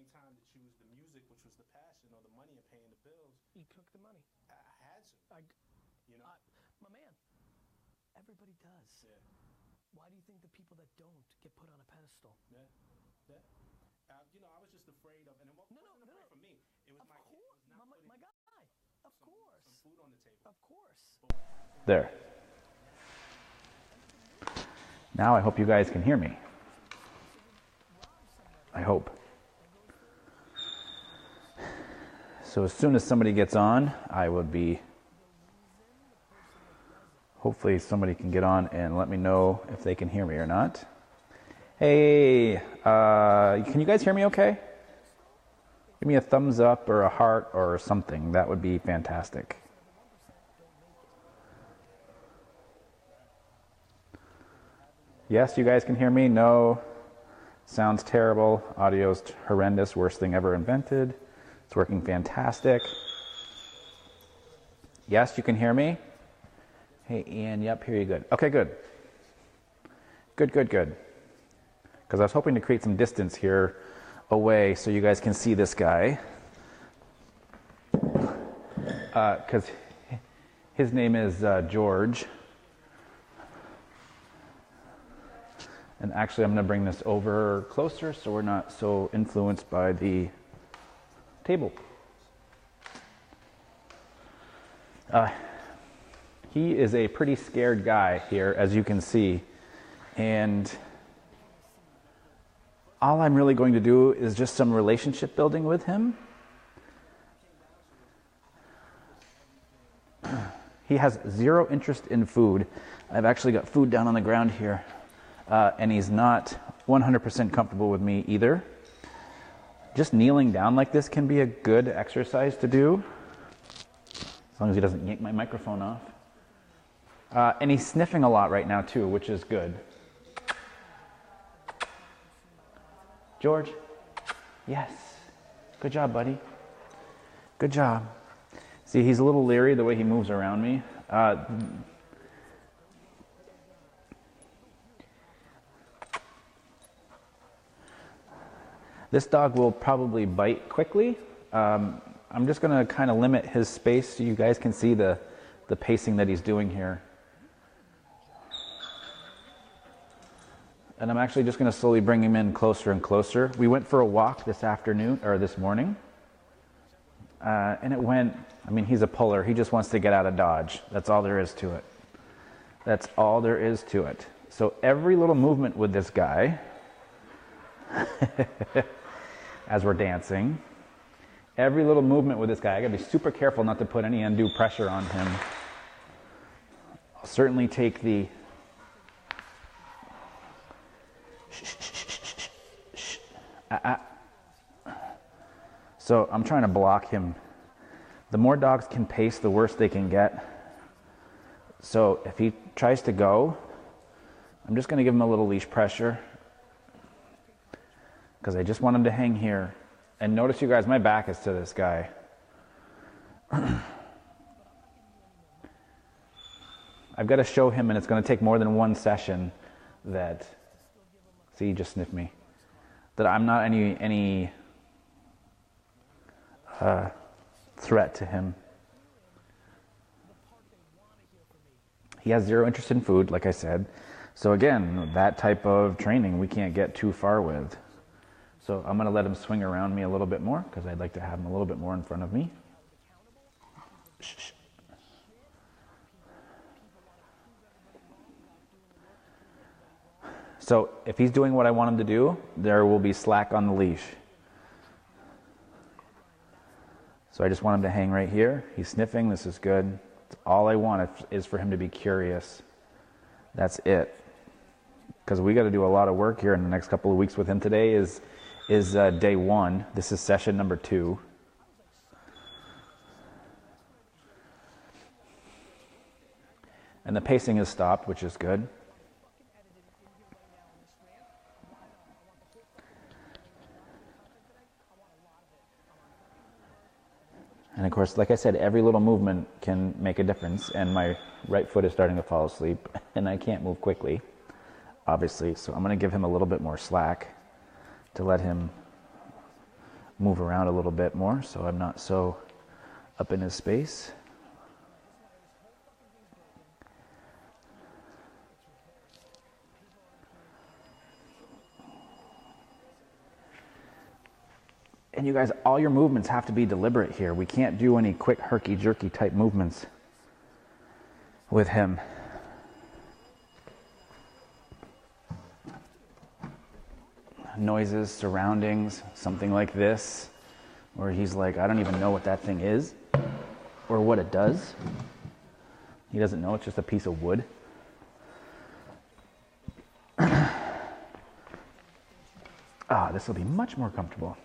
same time to choose the music, which was the passion, or the money and paying the bills. You took the money. I had to. You know? My man, everybody does. Yeah. Why do you think the people that don't get put on a pedestal? Yeah. Yeah. You know, I was just afraid of, and it wasn't afraid for me. It was my kid. It was not my guy. Of course. Some food on the table. Of course. There. Now I hope you guys can hear me. I hope. So as soon as somebody gets on, I would be... Hopefully somebody can get on and let me know if they can hear me or not. Hey, can you guys hear me okay? Give me a thumbs up or a heart or something. That would be fantastic. Yes, you guys can hear me? No. Sounds terrible. Audio's horrendous. Worst thing ever invented. It's working fantastic. Yes, you can hear me? Hey, Ian. Yep, hear you good. Okay, good. Good. Because I was hoping to create some distance here away so you guys can see this guy. Because his name is George. And actually, I'm going to bring this over closer so we're not so influenced by the table. He is a pretty scared guy here, as you can see. And all I'm really going to do is just some relationship building with him. He has zero interest in food. I've actually got food down on the ground here. And he's not 100% comfortable with me either. Just kneeling down like this can be a good exercise to do, as long as he doesn't yank my microphone off. And he's sniffing a lot right now too, which is good. George? Yes. Good job, buddy. Good job. See, he's a little leery the way he moves around me. This dog will probably bite quickly. I'm just going to kind of limit his space so you guys can see the pacing that he's doing here. And I'm actually just going to slowly bring him in closer and closer. We went for a walk this morning. And it went, I mean, he's a puller. He just wants to get out of Dodge. That's all there is to it. That's all there is to it. So every little movement with this guy, as we're dancing, every little movement with this guy, I gotta be super careful not to put any undue pressure on him. I'll certainly take the So I'm trying to block him. The more dogs can pace, the worse they can get. So if he tries to go, I'm just going to give him a little leash pressure, because I just want him to hang here. And notice, you guys, my back is to this guy. I've got to show him, and it's going to take more than one session, that, see, he just sniffed me, that I'm not any threat to him. He has zero interest in food, like I said. So again, that type of training we can't get too far with. So I'm going to let him swing around me a little bit more, because I'd like to have him a little bit more in front of me. Shh. So if he's doing what I want him to do, there will be slack on the leash. So I just want him to hang right here. He's sniffing. This is good. All I want is for him to be curious. That's it. Because we got to do a lot of work here in the next couple of weeks with him. Today is day 1. This is session number 2. And the pacing has stopped, which is good. And of course, like I said, every little movement can make a difference. And my right foot is starting to fall asleep, and I can't move quickly, obviously. So I'm going to give him a little bit more slack to let him move around a little bit more so I'm not so up in his space. And you guys, all your movements have to be deliberate here. We can't do any quick herky-jerky type movements with him. Noises, surroundings, something like this, where he's like, I don't even know what that thing is or what it does. He doesn't know, it's just a piece of wood. This will be much more comfortable.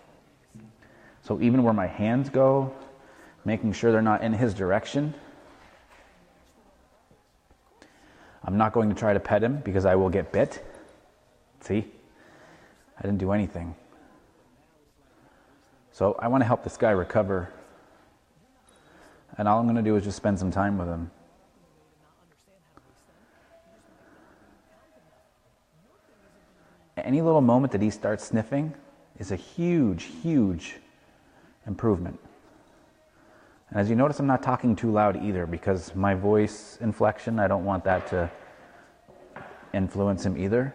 So even where my hands go, making sure they're not in his direction. I'm not going to try to pet him because I will get bit. See? I didn't do anything. So I want to help this guy recover. And all I'm going to do is just spend some time with him. Any little moment that he starts sniffing is a huge, huge improvement. And as you notice, I'm not talking too loud either because my voice inflection, I don't want that to influence him either.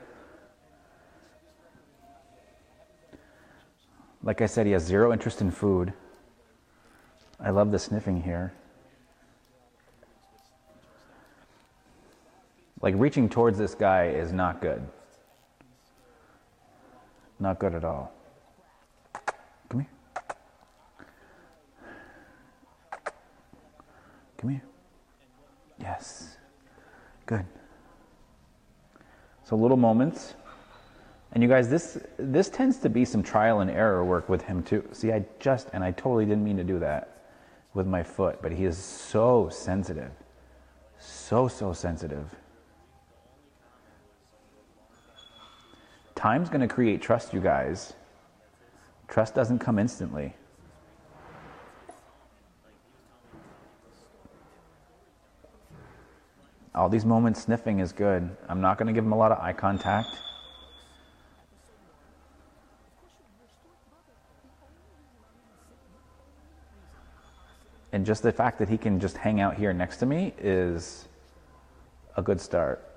Like I said, he has zero interest in food. I love the sniffing here. Like reaching towards this guy is not good. Not good at all. Come here. Come here. Yes. Good. So little moments. And you guys, this tends to be some trial and error work with him too. See, I totally didn't mean to do that with my foot, but he is so sensitive. So sensitive. Time's going to create trust, you guys. Trust doesn't come instantly. All these moments sniffing is good. I'm not going to give him a lot of eye contact. And just the fact that he can just hang out here next to me is a good start.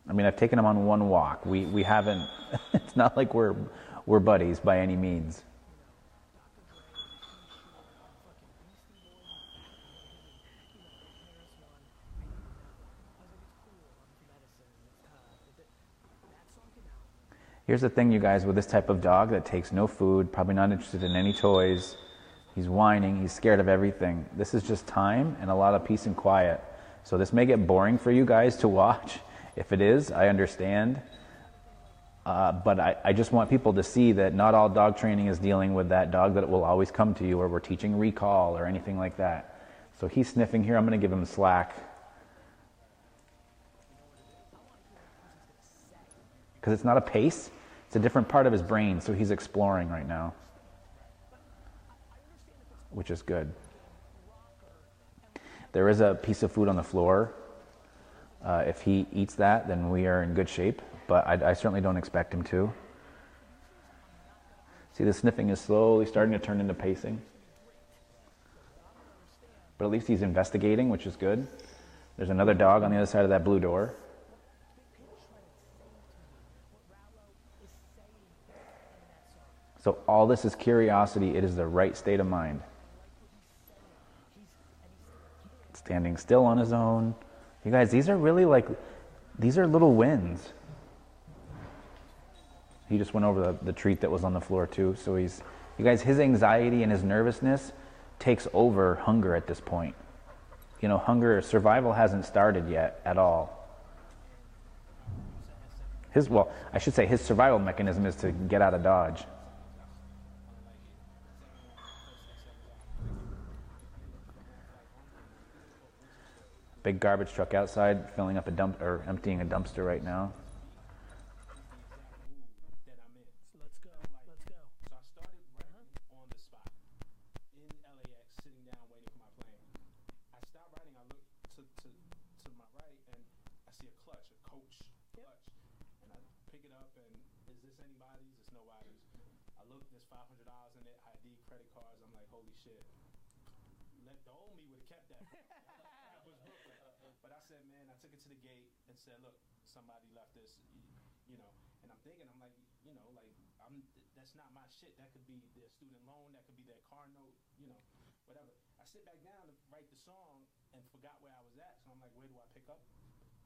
I mean, I've taken him on one walk. We haven't, it's not like we're buddies by any means. Here's the thing, you guys, with this type of dog that takes no food, probably not interested in any toys, he's whining, he's scared of everything. This is just time and a lot of peace and quiet. So this may get boring for you guys to watch. If it is, I understand. But I just want people to see that not all dog training is dealing with that dog that will always come to you, or we're teaching recall or anything like that. So he's sniffing here. I'm going to give him slack. Because it's not a pace. It's a different part of his brain, so he's exploring right now, which is good. There is a piece of food on the floor. If he eats that, then we are in good shape, but I certainly don't expect him to. See, the sniffing is slowly starting to turn into pacing. But at least he's investigating, which is good. There's another dog on the other side of that blue door. So all this is curiosity. It is the right state of mind. Standing still on his own. You guys, these are really these are little wins. He just went over the treat that was on the floor too. So you guys, his anxiety and his nervousness takes over hunger at this point. You know, survival hasn't started yet at all. His survival mechanism is to get out of Dodge. Big garbage truck outside, filling up emptying a dumpster right now. That I'm in. Let's go. Let's go. So I started writing on the spot in LAX, sitting down waiting for my plane. I stopped writing. I look to my right and I see a clutch, a Coach there's $500 in it, ID, credit cards. I'm like, holy shit. The old me would have kept that. That was Brooklyn. But I said, man, I took it to the gate and said, look, somebody left this, you know. And I'm thinking, I'm like, you know, like, that's not my shit. That could be their student loan. That could be their car note, you know, whatever. I sit back down to write the song and forgot where I was at. So I'm like, where do I pick up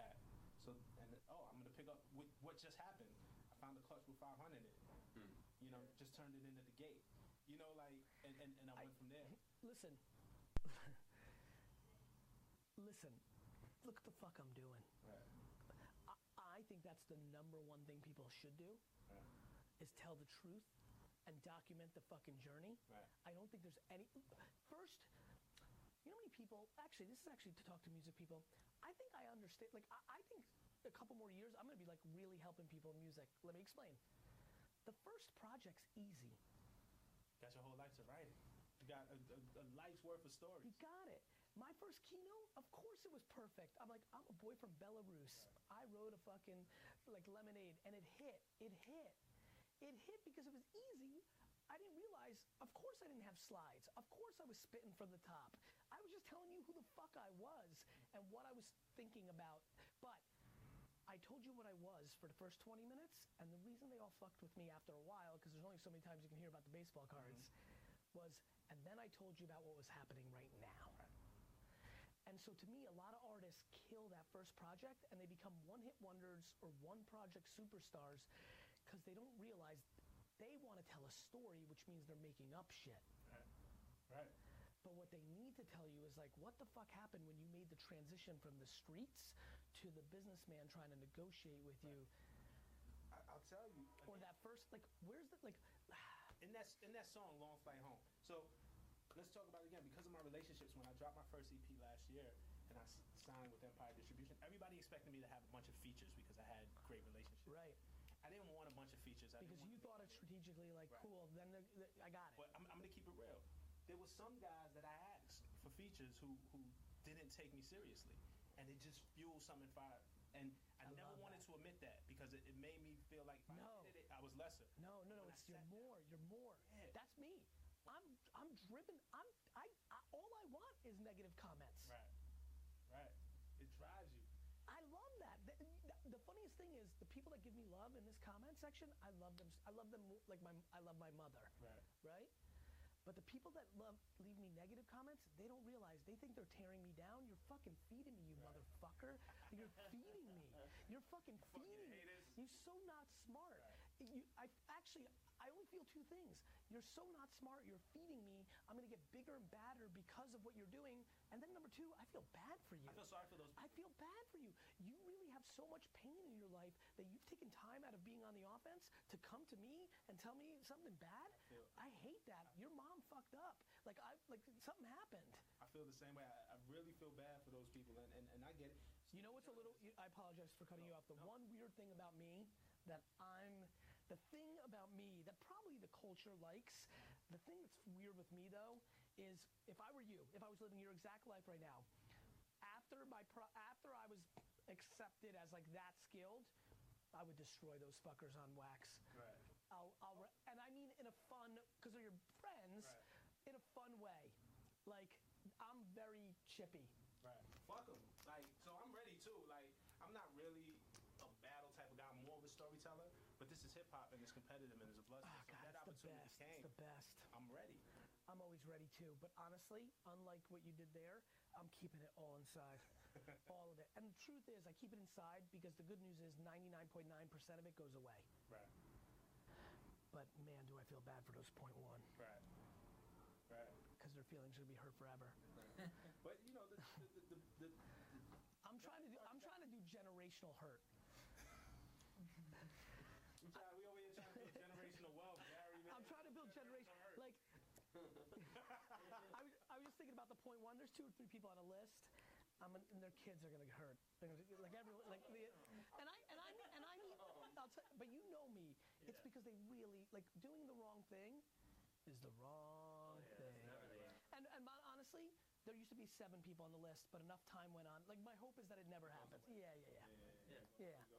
at? So, and I'm going to pick up with what just happened. I found the clutch with 500 in it. You know, just turned it into the gate. You know, like, and I went from there. Listen. Listen. Look what the fuck I'm doing. Right. I think that's the number one thing people should do. Right. Is tell the truth and document the fucking journey. Right. I don't think there's any... First, you know how many people... Actually, this is actually to talk to music people. I think I understand... Like, I think a couple more years, I'm going to be, like, really helping people in music. Let me explain. The first project's easy. Got your whole life to write it. You got a life's worth of stories. You got it. My first keynote, of course it was perfect. I'm like, I'm a boy from Belarus. Right. I wrote a fucking, like, Lemonade, and it hit. It hit. It hit because it was easy. I didn't realize, of course I didn't have slides. Of course I was spitting from the top. I was just telling you who the fuck I was and what I was thinking about. But I told you what I was for the first 20 minutes, and the reason they all fucked with me after a while, because there's only so many times you can hear about the baseball cards, was, and then I told you about what was happening right now. And so to me, a lot of artists kill that first project, and they become one-hit wonders or one-project superstars because they don't realize they want to tell a story, which means they're making up shit. Right. But what they need to tell you is, like, what the fuck happened when you made the transition from the streets to the businessman trying to negotiate with you? I'll tell you. Or that first, like, where's the, like... In that song, Long Flight Home. So let's talk about it again. Because of my relationships, when I dropped my first EP last year and I signed with Empire Distribution, everybody expected me to have a bunch of features because I had great relationships. Right. I didn't want a bunch of features. Because you thought it strategically, like, right. Cool, then I got it. But I'm going to keep it real. There were some guys that I asked for features who didn't take me seriously. And it just fueled something fire. And I never wanted to admit that because it made me feel like if I did it, I was lesser. No, it's you're more. You're more. Yeah. That's me. I'm driven. All I want is negative comments. Right. It drives you. I love that. The funniest thing is the people that give me love in this comment section, I love them. I love them like I love my mother. Right? But the people that leave me negative comments, they don't realize. They think they're tearing me down. You're fucking feeding me, you motherfucker. You're feeding me. You're fucking feeding me. You're so not smart. I only feel two things. You're so not smart. You're feeding me. I'm going to get bigger and badder because of what you're doing. And then number two, I feel bad for you. I feel sorry for those people. I feel bad for you. You really have so much pain in your life that you've taken time out of being on the offense to come to me and tell me something bad. I hate that. Your mom fucked up. Like something happened. I feel the same way. I really feel bad for those people, and I get it. You know what's a little... I apologize for cutting you off. The one weird thing about me that the thing about me that probably the culture likes, the thing that's weird with me, though, is if I were you, if I was living your exact life right now, after I was accepted as, like, that skilled, I would destroy those fuckers on wax. Right. And I mean in a fun... Because they're your friends, in a fun way. Like, I'm very chippy. Right. Fuck them. Like, so I'm ready, too. Like, I'm not really a battle type of guy. I'm more of a storyteller. But this is hip-hop, and it's competitive, and it's a blood. Oh, God, that opportunity came. It's the best. I'm ready. I'm always ready, too. But honestly, unlike what you did there, I'm keeping it all inside. All of it. And the truth is, I keep it inside because the good news is 99.9% of it goes away. Right. But, man, do I feel bad for those 0.1. Right. Because their feelings are going to be hurt forever. Right. But, you know, I'm trying to do generational hurt. We over here trying to build generational wealth, Gary. I'm trying to build generational... Like, I was just thinking about the 0.1. There's 2 or 3 people on a list, and their kids are going to get hurt. Like everyone, like the, and I mean, I'll tell you, but you know me. It's because they really like doing the wrong thing is the wrong thing. And honestly, there used to be 7 people on the list, but enough time went on. Like my hope is that it never happens. Yeah.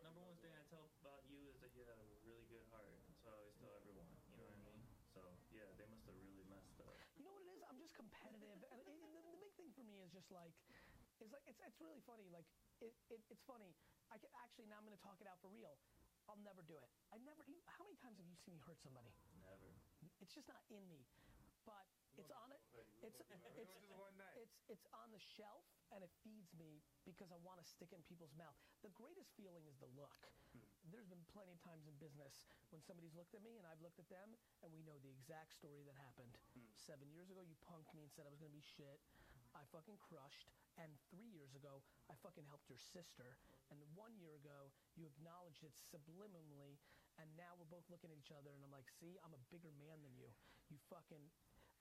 Number one thing I tell about you is that you have a really good heart. So I always tell everyone. You know what I mean? So just competitive, and the big thing for me is just like, it's really funny. Like it's funny. Actually now I'm gonna talk it out for real. I'll never do it. How many times have you seen me hurt somebody? Never. It's just not in me. But it's on it. It's on the shelf, and it feeds me because I want to stick it in people's mouth. The greatest feeling is the look. There's been plenty of times in business when somebody's looked at me and I've looked at them, and we know the exact story that happened. 7 years ago, you punked me and said I was going to be shit. I fucking crushed. And 3 years ago, I fucking helped your sister. And 1 year ago, you acknowledged it subliminally. And now we're both looking at each other, and I'm like, see, I'm a bigger man than you.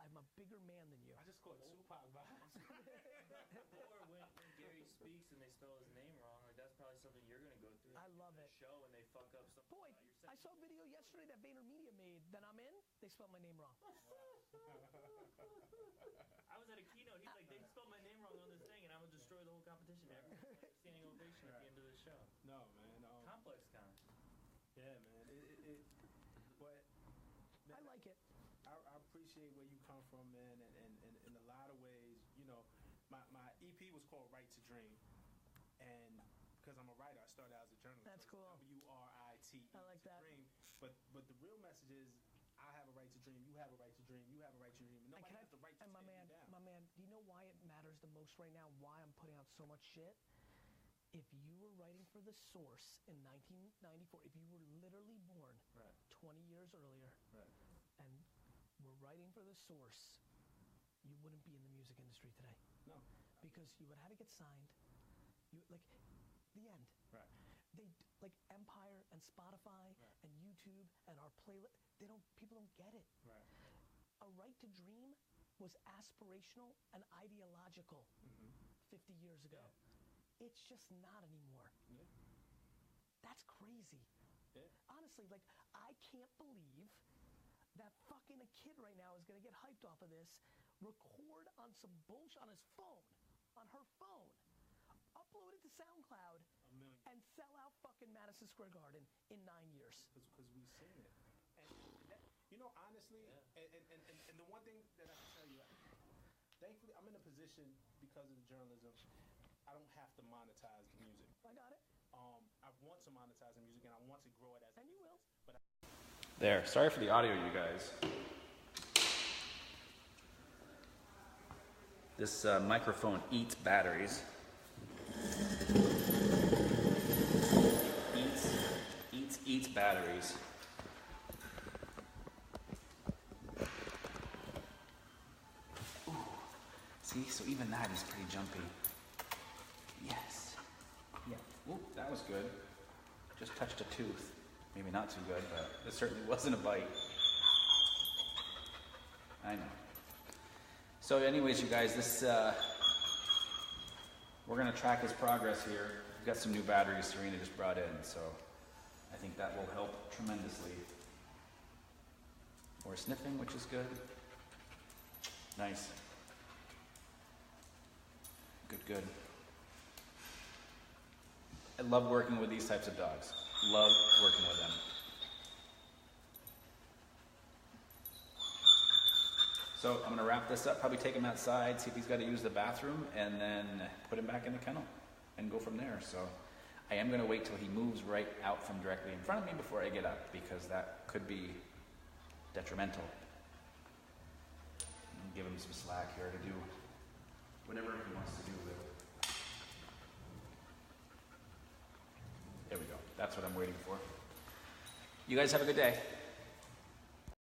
I'm a bigger man than you. I just caught Tupac vibes. Or when Gary speaks and they spell his name wrong, like that's probably something you're gonna go through. I love it. Show when they fuck up something. Boy, I saw a video yesterday that VaynerMedia made that I'm in. They spelled my name wrong. I was at a keynote. He's like, they spelled my name wrong on this thing, and I would destroy the whole competition. Everyone standing ovation at the end of the show. No, man. Complex con. Yeah, man. But man, I like it. I appreciate where you come from, man, and in a lot of ways, you know, my EP was called Right to Dream, and because I'm a writer, I started out as a journalist. That's cool. WRITE. I like that. Dream. But the real message is, I have a right to dream. You have a right to dream. You have a right to dream. Nobody has the right to my stand you down. man, do you know why it matters the most right now? Why I'm putting out so much shit? If you were writing for The Source in 1994, if you were literally born 20 years earlier, and were writing for The Source, you wouldn't be in the music industry today. No. Because you would have to get signed. You like the end. Right. They like Empire and Spotify and YouTube and our playlist. People don't get it. Right. A Right to Dream was aspirational and ideological 50 years ago. Yeah. It's just not anymore. Yeah. That's crazy. Yeah. Honestly, like, I can't believe that fucking a kid right now is going to get hyped off of this, record on some bullshit on his phone, on her phone, upload it to SoundCloud, and sell out fucking Madison Square Garden in 9 years. Because we've seen it. And that, you know, honestly, and the one thing that I can tell you, thankfully, I'm in a position because of the journalism, I don't have to monetize the music. I got it. I want to monetize the music, and I want to grow it as and you will. But There. Sorry for the audio, you guys. This microphone eats batteries. Eats batteries. Ooh. See, so even that is pretty jumpy. Yes. Yeah. Ooh, that was good. Just touched a tooth. Maybe not too good, but it certainly wasn't a bite. I know. So anyways, you guys, this we're going to track his progress here. We've got some new batteries Serena just brought in, so I think that will help tremendously. More sniffing, which is good. Nice. Good. I love working with these types of dogs. Love working with them. So I'm going to wrap this up, probably take him outside, see if he's got to use the bathroom, and then put him back in the kennel and go from there. So I am going to wait till he moves right out from directly in front of me before I get up, because that could be detrimental. And give him some slack here to do whatever he wants to do with it. There we go. That's what I'm waiting for. You guys have a good day.